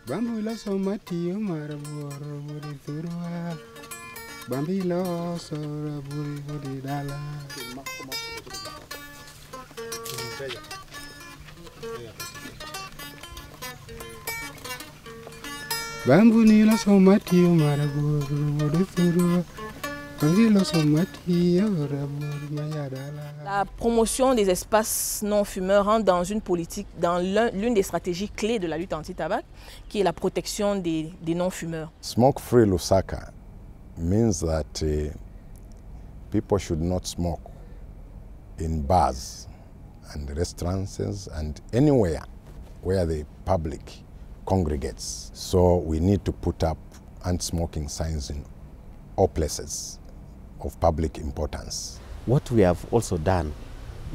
Bambula somati maraburu buri turwa. Bambilo sora buri dala. Bambunilo somati maraburu buri turwa. La promotion des espaces non-fumeurs rentre dans une politique, dans l'une des stratégies clés de la lutte anti-tabac, qui est la protection des non-fumeurs. Smoke-free Lusaka means that people should not smoke in bars and restaurants and anywhere where the public congregates. So we need to put up anti-smoking signs in all places of public importance. What we have also done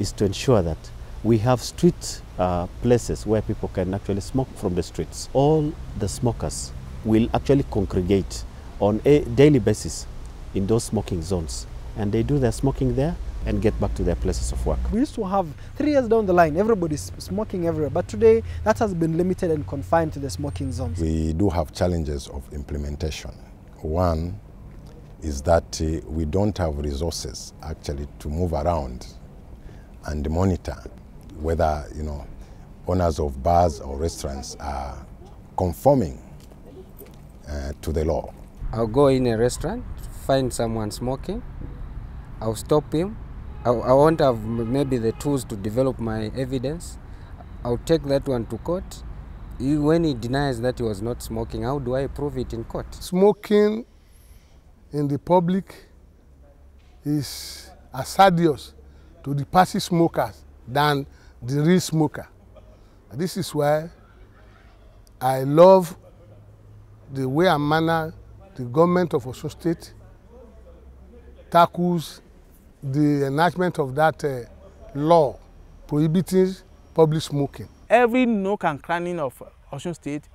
is to ensure that we have street places where people can actually smoke from the streets. All the smokers will actually congregate on a daily basis in those smoking zones, and they do their smoking there and get back to their places of work. We used to have 3 years down the line, everybody's smoking everywhere, but today that has been limited and confined to the smoking zones. We do have challenges of implementation. One is that we don't have resources actually to move around and monitor whether owners of bars or restaurants are conforming to the law. I'll go in a restaurant, find someone smoking, I'll stop him. I won't have maybe the tools to develop my evidence. I'll take that one to court. When he denies that he was not smoking, how do I prove it in court? Smoking in the public is hazardous to the passive smokers than the real smoker. This is why I love the way and manner the government of Osun State tackles the enactment of that law prohibiting public smoking. Every nook and cranny of Osun State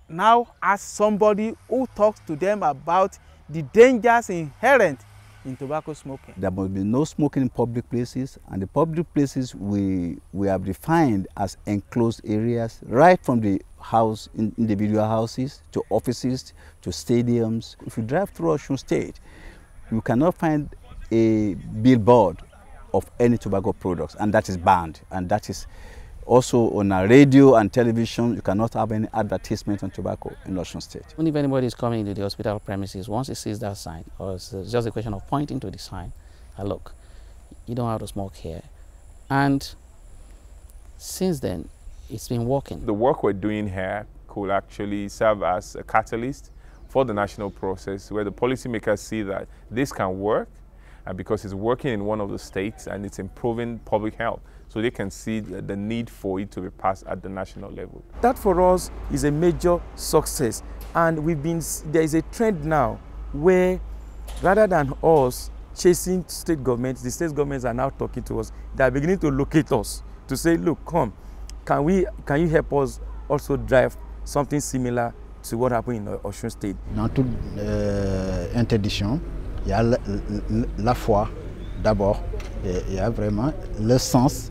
now has somebody who talks to them about the dangers inherent in tobacco smoking. There must be no smoking in public places, and the public places we have defined as enclosed areas, right from the house, individual houses, to offices, to stadiums. If you drive through Osun State, you cannot find a billboard of any tobacco products, and that is banned, and that is also on a radio and television. You cannot have any advertisement on tobacco in Osun State. If anybody is coming into the hospital premises, once he sees that sign, or it's just a question of pointing to the sign, look, you don't have to smoke here. And since then, it's been working. The work we're doing here could actually serve as a catalyst for the national process, where the policymakers see that this can work, and because it's working in one of the states and it's improving public health, so they can see the need for it to be passed at the national level. That for us is a major success, and there is a trend now where rather than us chasing state governments, the state governments are now talking to us. They are beginning to locate us to say, look, come, can you help us also drive something similar to what happened in Osun State? Dans toute interdiction, il y a la foi d'abord, et il y a vraiment le sens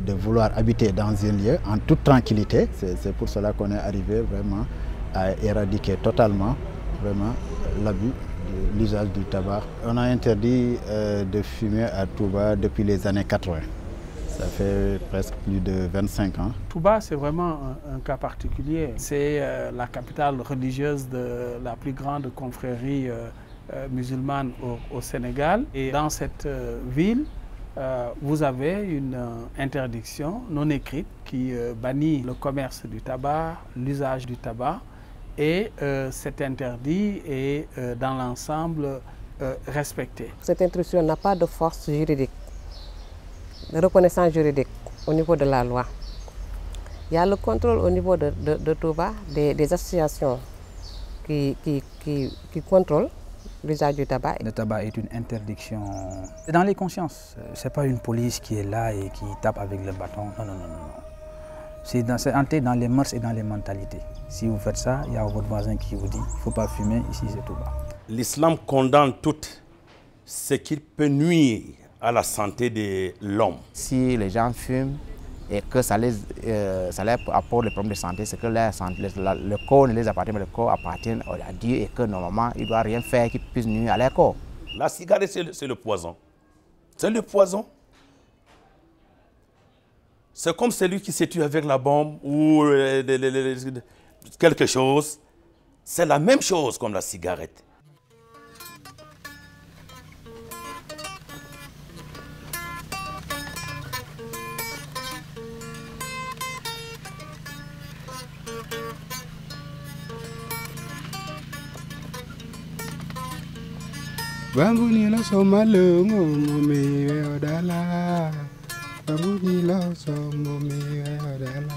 de vouloir habiter dans un lieu en toute tranquillité. C'est pour cela qu'on est arrivé vraiment à éradiquer totalement vraiment l'abus de l'usage du tabac. On a interdit de fumer à Touba depuis les années 80. Ça fait presque plus de 25 ans. Touba, c'est vraiment un cas particulier. C'est la capitale religieuse de la plus grande confrérie musulmane au Sénégal. Et dans cette ville, vous avez une interdiction non écrite qui bannit le commerce du tabac, l'usage du tabac, et cet interdit est dans l'ensemble respecté. Cette interdiction n'a pas de force juridique, de reconnaissance juridique au niveau de la loi. Il y a le contrôle au niveau de Touba des associations qui contrôlent l'usage du tabac. Le tabac est une interdiction dans les consciences. Ce n'est pas une police qui est là et qui tape avec le bâton. Non, non, non, non. C'est entré dans les mœurs et dans les mentalités. Si vous faites ça, il y a votre voisin qui vous dit il ne faut pas fumer, ici c'est Touba. L'islam condamne tout ce qui peut nuire à la santé de l'homme. Si les gens fument, et que ça leur apporte des problèmes de santé, c'est que le corps ne les appartient, mais le corps appartient à Dieu et que normalement il ne doit rien faire qui puisse nuire à leur corps. La cigarette, c'est le poison. C'est le poison. C'est comme celui qui se tue avec la bombe ou quelque chose. C'est la même chose comme la cigarette. Bambuni la somalo me odala. Bambuni la somo me odala.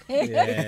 Yeah.